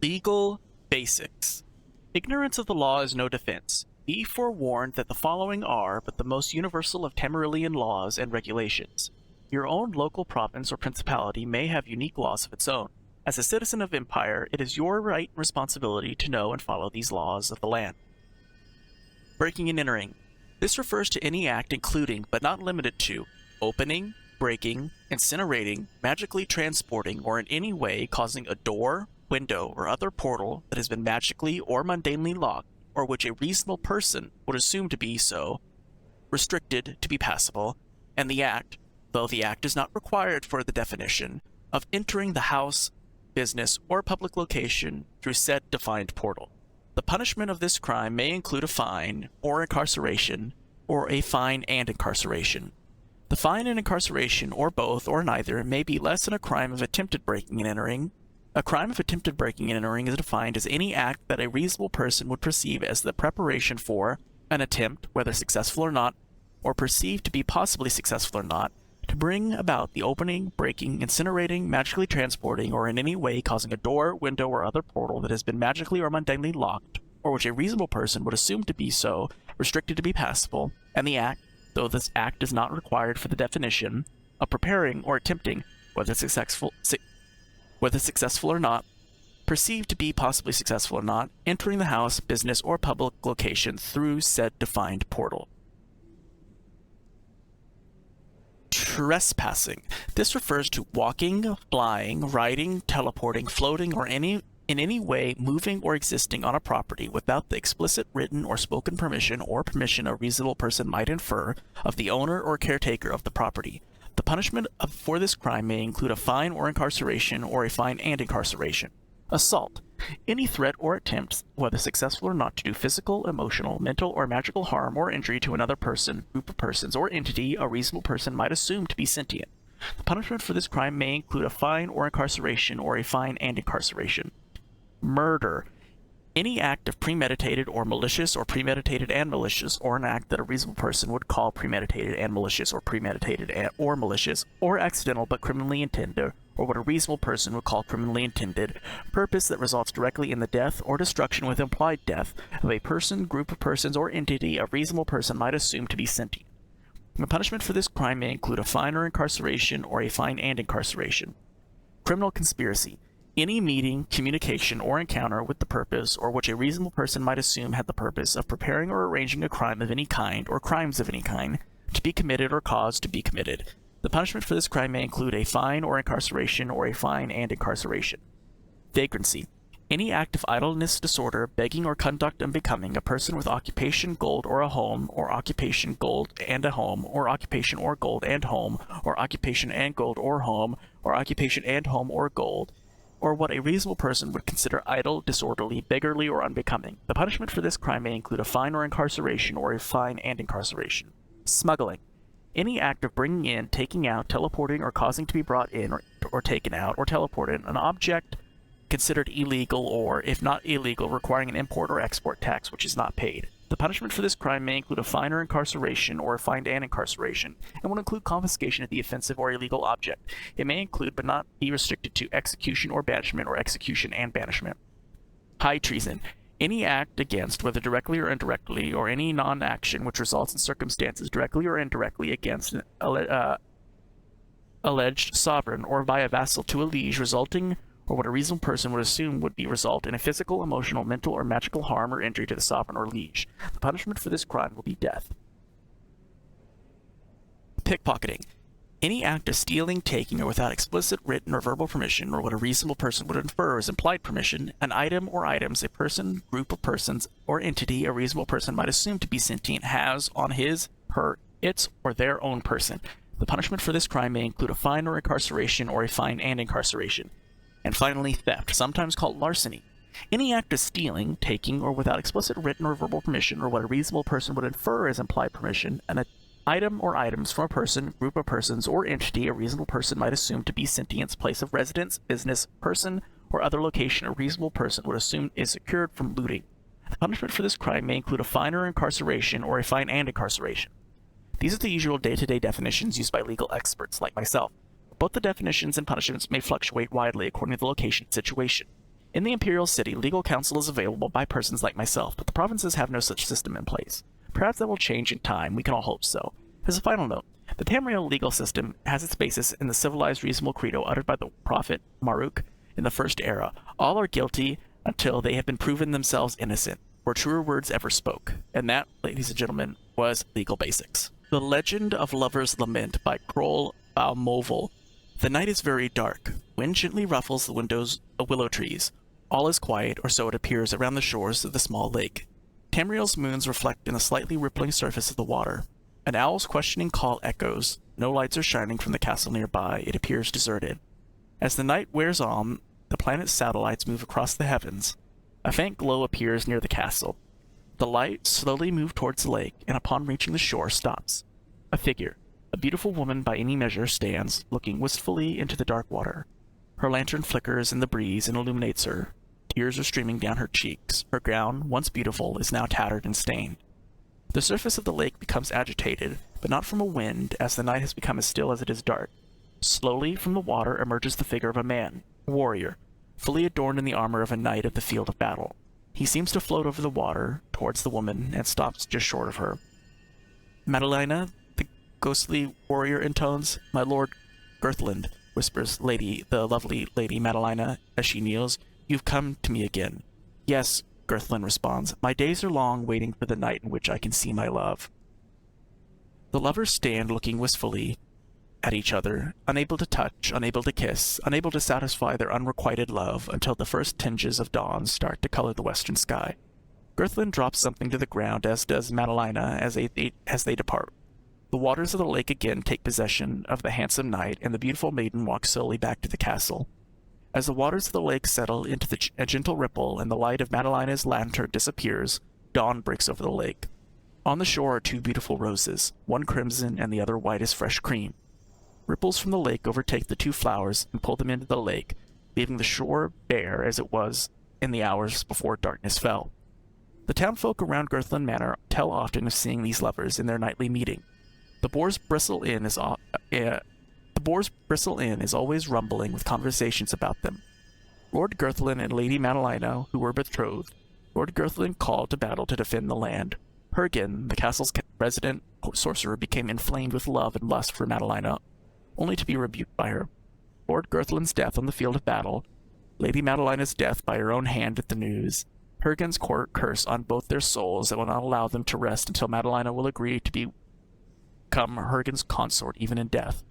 Legal basics. Ignorance of the law is no defense. Be forewarned that the following are but the most universal of Tamarilean laws and regulations. Your own local province or principality may have unique laws of its own. As a citizen of Empire, it is your right and responsibility to know and follow these laws of the land. Breaking and entering. This refers to any act including, but not limited to, opening, breaking, incinerating, magically transporting, or in any way causing a door, window, or other portal that has been magically or mundanely locked, or which a reasonable person would assume to be so, restricted to be passable, and the act, though the act is not required for the definition, of entering the house, business, or public location through said defined portal. The punishment of this crime may include a fine, or incarceration, or a fine and incarceration. The fine and incarceration, or both, or neither, may be less than a crime of attempted breaking and entering. A crime of attempted breaking and entering is defined as any act that a reasonable person would perceive as the preparation for an attempt, whether successful or not, or perceived to be possibly successful or not, to bring about the opening, breaking, incinerating, magically transporting, or in any way causing a door, window, or other portal that has been magically or mundanely locked, or which a reasonable person would assume to be so, restricted to be passable, and the act, though this act is not required for the definition, of preparing or attempting, whether successful or not, perceived to be possibly successful or not, entering the house, business, or public location through said defined portal. Trespassing. This refers to walking, flying, riding, teleporting, floating, or in any way moving or existing on a property without the explicit written or spoken permission or permission a reasonable person might infer of the owner or caretaker of the property. The punishment for this crime may include a fine or incarceration, or a fine and incarceration. Assault. Any threat or attempt, whether successful or not, to do physical, emotional, mental, or magical harm or injury to another person, group of persons, or entity a reasonable person might assume to be sentient. The punishment for this crime may include a fine or incarceration, or a fine and incarceration. Murder. Any act of premeditated or malicious, or premeditated and malicious, or an act that a reasonable person would call premeditated and malicious, or premeditated or malicious, or accidental but criminally intended, or what a reasonable person would call criminally intended, purpose that results directly in the death or destruction with implied death of a person, group of persons, or entity a reasonable person might assume to be sentient. The punishment for this crime may include a fine or incarceration, or a fine and incarceration. Criminal conspiracy. Any meeting, communication, or encounter with the purpose, or which a reasonable person might assume had the purpose of preparing or arranging a crime of any kind, or crimes of any kind, to be committed or caused to be committed. The punishment for this crime may include a fine or incarceration, or a fine and incarceration. Vagrancy. Any act of idleness, disorder, begging, or conduct unbecoming a person with occupation, gold, or a home, or occupation, gold, and a home, or occupation, or gold, and home, or occupation, and gold, or home, or occupation, and home, or gold, or what a reasonable person would consider idle, disorderly, beggarly, or unbecoming. The punishment for this crime may include a fine or incarceration, or a fine and incarceration. Smuggling. Any act of bringing in, taking out, teleporting, or causing to be brought in, or taken out, or teleported, an object considered illegal, or, if not illegal, requiring an import or export tax which is not paid. The punishment for this crime may include a fine or incarceration, or a fine and incarceration, and will include confiscation of the offensive or illegal object. It may include, but not be restricted to, execution or banishment, or execution and banishment. High treason. Any act against, whether directly or indirectly, or any non-action which results in circumstances directly or indirectly against an alleged sovereign, or by a vassal to a liege, resulting, or what a reasonable person would assume would be result in a physical, emotional, mental, or magical harm or injury to the sovereign or liege. The punishment for this crime will be death. Pickpocketing. Any act of stealing, taking, or without explicit written or verbal permission, or what a reasonable person would infer as implied permission, an item or items a person, group of persons, or entity a reasonable person might assume to be sentient has on his, her, its, or their own person. The punishment for this crime may include a fine or incarceration, or a fine and incarceration. And finally, theft, sometimes called larceny. Any act of stealing, taking, or without explicit written or verbal permission, or what a reasonable person would infer as implied permission, an item or items from a person, group of persons, or entity a reasonable person might assume to be sentient's place of residence, business, person, or other location a reasonable person would assume is secured from looting. The punishment for this crime may include a fine or incarceration, or a fine and incarceration. These are the usual day-to-day definitions used by legal experts like myself. Both the definitions and punishments may fluctuate widely according to the location and situation. In the Imperial City, legal counsel is available by persons like myself, but the provinces have no such system in place. Perhaps that will change in time, we can all hope so. As a final note, the Tamriel legal system has its basis in the civilized reasonable credo uttered by the prophet Maruk in the First Era. All are guilty until they have been proven themselves innocent, or truer words ever spoke. And that, ladies and gentlemen, was Legal Basics. The Legend of Lover's Lament by Kroll Balmoval. The night is very dark. Wind gently ruffles the windows of willow trees. All is quiet, or so it appears, around the shores of the small lake. Tamriel's moons reflect in the slightly rippling surface of the water. An owl's questioning call echoes. No lights are shining from the castle nearby. It appears deserted. As the night wears on, the planet's satellites move across the heavens. A faint glow appears near the castle. The light slowly moves towards the lake, and upon reaching the shore, stops. A figure, a beautiful woman by any measure, stands, looking wistfully into the dark water. Her lantern flickers in the breeze and illuminates her. Tears are streaming down her cheeks. Her gown, once beautiful, is now tattered and stained. The surface of the lake becomes agitated, but not from a wind, as the night has become as still as it is dark. Slowly from the water emerges the figure of a man, a warrior, fully adorned in the armor of a knight of the field of battle. He seems to float over the water towards the woman and stops just short of her. "Madalina," the ghostly warrior intones. "My lord Girthland," whispers the lovely Lady Madalina as she kneels. "You've come to me again." "Yes," Girthland responds. "My days are long, waiting for the night in which I can see my love." The lovers stand looking wistfully at each other, unable to touch, unable to kiss, unable to satisfy their unrequited love until the first tinges of dawn start to color the western sky. Girthland drops something to the ground, as does Madalina as they depart. The waters of the lake again take possession of the handsome knight, and the beautiful maiden walks slowly back to the castle. As the waters of the lake settle into a gentle ripple and the light of Madalina's lantern disappears, dawn breaks over the lake. On the shore are two beautiful roses, one crimson and the other white as fresh cream. Ripples from the lake overtake the two flowers and pull them into the lake, leaving the shore bare as it was in the hours before darkness fell. The townfolk around Girthland Manor tell often of seeing these lovers in their nightly meeting. The Boar's Bristle Inn is always rumbling with conversations about them. Lord Girthland and Lady Madalina, who were betrothed, Lord Girthland called to battle to defend the land. Hergen, the castle's resident sorcerer, became inflamed with love and lust for Madalina, only to be rebuked by her. Lord Girthland's death on the field of battle, Lady Madalina's death by her own hand at the news, Hergen's curse on both their souls that will not allow them to rest until Madalina will agree to become Hergen's consort even in death.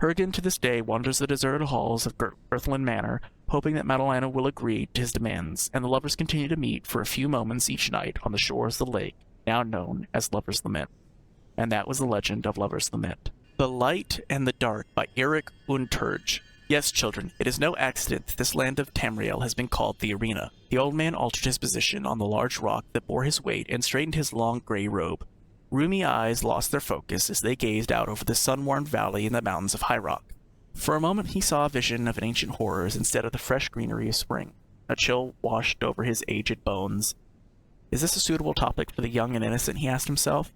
Hergen to this day wanders the deserted halls of Girthland Manor, hoping that Madalina will agree to his demands, and the lovers continue to meet for a few moments each night on the shores of the lake, now known as Lover's Lament. And that was the legend of Lover's Lament. The Light and the Dark by Eric Unturge. Yes, children, it is no accident that this land of Tamriel has been called the Arena. The old man altered his position on the large rock that bore his weight and straightened his long gray robe. Rheumy eyes lost their focus as they gazed out over the sun-warmed valley and the mountains of High Rock. For a moment he saw a vision of ancient horrors instead of the fresh greenery of spring. A chill washed over his aged bones. Is this a suitable topic for the young and innocent, he asked himself.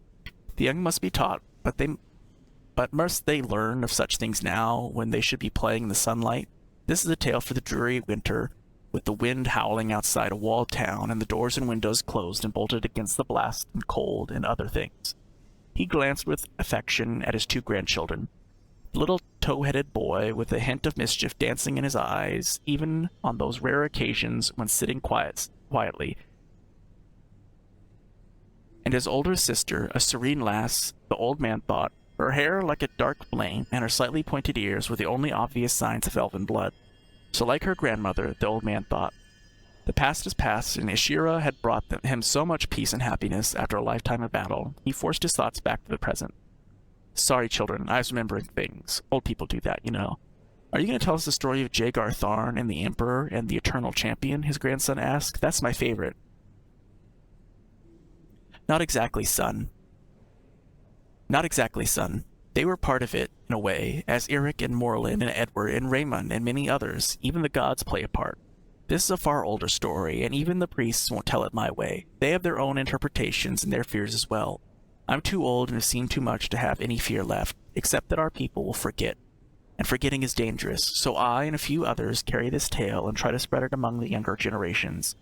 The young must be taught, but must they learn of such things now, when they should be playing in the sunlight? This is a tale for the dreary winter, with the wind howling outside a walled town, and the doors and windows closed and bolted against the blast and cold and other things. He glanced with affection at his two grandchildren. The little tow-headed boy, with a hint of mischief dancing in his eyes, even on those rare occasions when sitting quietly, and his older sister, a serene lass, the old man thought. Her hair like a dark flame, and her slightly pointed ears were the only obvious signs of elven blood. So like her grandmother, the old man thought. The past is past, and Ishira had brought him so much peace and happiness after a lifetime of battle. He forced his thoughts back to the present. Sorry, children, I was remembering things. Old people do that, you know. Are you going to tell us the story of Jagar Tharn and the Emperor and the Eternal Champion? His grandson asked. That's my favorite. Not exactly, son. Not exactly, son. They were part of it, in a way, as Eric and Morlin and Edward and Raymond and many others. Even the gods play a part. This is a far older story, and even the priests won't tell it my way. They have their own interpretations and their fears as well. I'm too old and have seen too much to have any fear left, except that our people will forget. and forgetting is dangerous, so I and a few others carry this tale and try to spread it among the younger generations.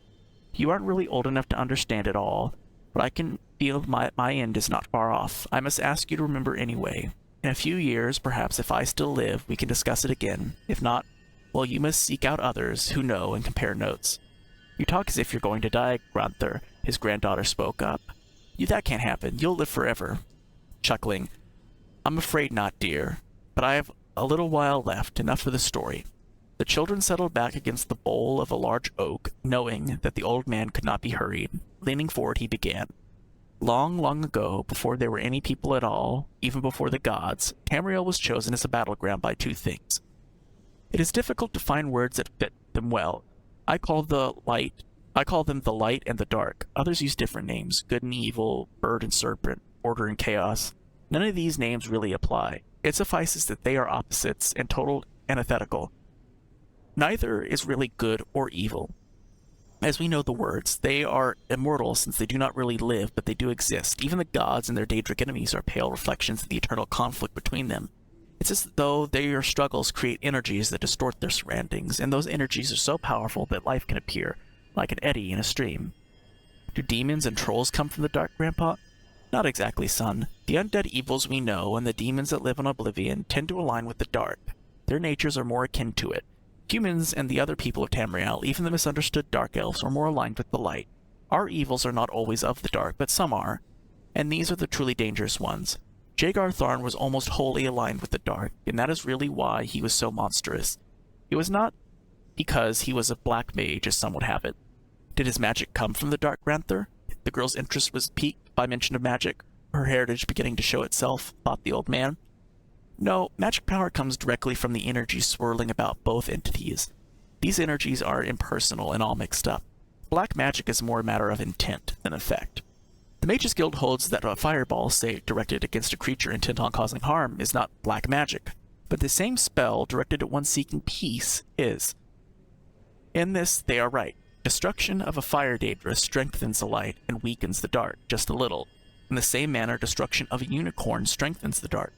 You aren't really old enough to understand it all, but I can feel my end is not far off. I must ask you to remember anyway. In a few years, perhaps if I still live, we can discuss it again. If not, well, you must seek out others who know and compare notes. You talk as if you're going to die, Grunther, his granddaughter spoke up. That can't happen. You'll live forever. Chuckling, I'm afraid not, dear, but I have a little while left, enough for the story. The children settled back against the bole of a large oak, knowing that the old man could not be hurried. Leaning forward, he began. Long, long ago, before there were any people at all, even before the gods, Tamriel was chosen as a battleground by two things. It is difficult to find words that fit them well. I call them the light and the dark. Others use different names, good and evil, bird and serpent, order and chaos. None of these names really apply. It suffices that they are opposites and total antithetical. Neither is really good or evil. As we know the words, they are immortal since they do not really live, but they do exist. Even the gods and their Daedric enemies are pale reflections of the eternal conflict between them. It's as though their struggles create energies that distort their surroundings, and those energies are so powerful that life can appear, like an eddy in a stream. Do demons and trolls come from the dark, Grandpa? Not exactly, son. The undead evils we know and the demons that live in oblivion tend to align with the dark. Their natures are more akin to it. Humans and the other people of Tamriel, even the misunderstood dark elves, are more aligned with the light. Our evils are not always of the dark, but some are, and these are the truly dangerous ones. Jagar Tharn was almost wholly aligned with the dark, and that is really why he was so monstrous. It was not because he was a black mage, as some would have it. Did his magic come from the dark, Granther? The girl's interest was piqued by mention of magic, her heritage beginning to show itself, thought the old man. No, magic power comes directly from the energy swirling about both entities. These energies are impersonal and all mixed up. Black magic is more a matter of intent than effect. The Mages Guild holds that a fireball, say, directed against a creature intent on causing harm, is not black magic, but the same spell directed at one seeking peace is. In this, they are right. Destruction of a fire Daedra strengthens the light and weakens the dark, just a little. In the same manner, destruction of a unicorn strengthens the dark.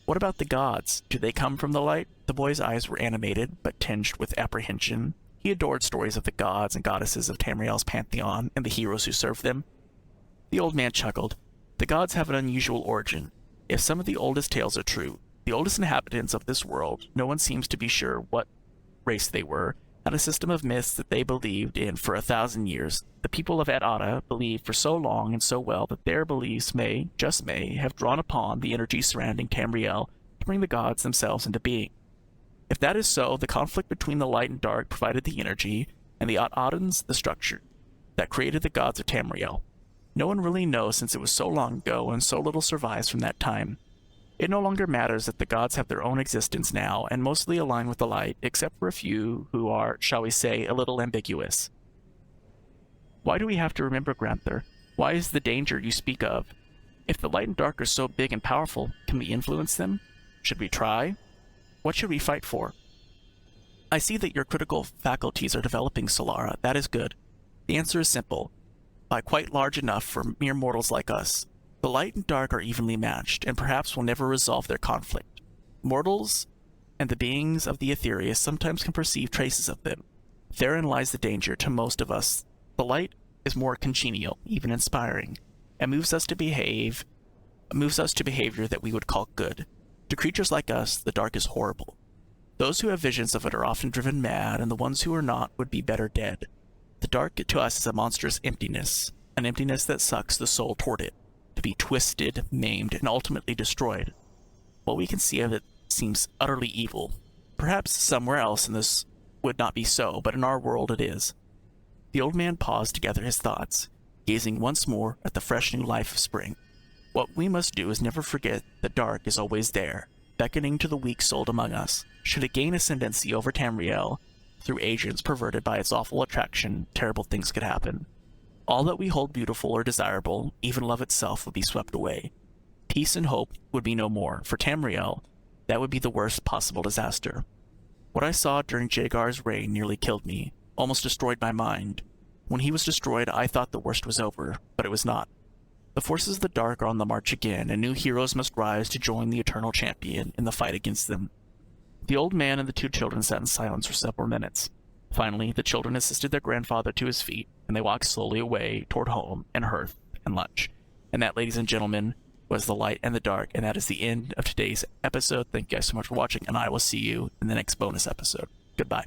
What about the gods? Do they come from the light? The boy's eyes were animated, but tinged with apprehension. He adored stories of the gods and goddesses of Tamriel's pantheon and the heroes who served them. The old man chuckled. The gods have an unusual origin. If some of the oldest tales are true, the oldest inhabitants of this world, no one seems to be sure what race they were, had a system of myths that they believed in for 1,000 years. The people of Ad-Ada believed for so long and so well that their beliefs may, just may, have drawn upon the energy surrounding Tamriel to bring the gods themselves into being. If that is so, the conflict between the light and dark provided the energy, and the Ad-Adans the structure that created the gods of Tamriel. No one really knows since it was so long ago and so little survives from that time. It no longer matters that the gods have their own existence now and mostly align with the light, except for a few who are, shall we say, a little ambiguous. Why do we have to remember, Granther? Why is the danger you speak of? If the light and dark are so big and powerful, can we influence them? Should we try? What should we fight for? I see that your critical faculties are developing, Solara. That is good. The answer is simple. By quite large enough for mere mortals like us. The light and dark are evenly matched, and perhaps will never resolve their conflict. Mortals and the beings of the Aetherius sometimes can perceive traces of them. Therein lies the danger to most of us. The light is more congenial, even inspiring, and moves us to behavior that we would call good. To creatures like us, the dark is horrible. Those who have visions of it are often driven mad, and the ones who are not would be better dead. The dark to us is a monstrous emptiness, an emptiness that sucks the soul toward it, to be twisted, maimed, and ultimately destroyed. What we can see of it seems utterly evil. Perhaps somewhere else in this would not be so, but in our world it is. The old man paused to gather his thoughts, gazing once more at the fresh new life of spring. What we must do is never forget the dark is always there, beckoning to the weak-souled among us. Should it gain ascendancy over Tamriel, through agents perverted by its awful attraction, terrible things could happen. All that we hold beautiful or desirable, even love itself, would be swept away. Peace and hope would be no more. For Tamriel, that would be the worst possible disaster. What I saw during Jagar's reign nearly killed me, almost destroyed my mind. When he was destroyed, I thought the worst was over, but it was not. The forces of the dark are on the march again, and new heroes must rise to join the eternal champion in the fight against them. The old man and the two children sat in silence for several minutes. Finally, the children assisted their grandfather to his feet, and they walked slowly away toward home and hearth and lunch. And that, ladies and gentlemen, was The Light and the Dark, and that is the end of today's episode. Thank you guys so much for watching, and I will see you in the next bonus episode. Goodbye.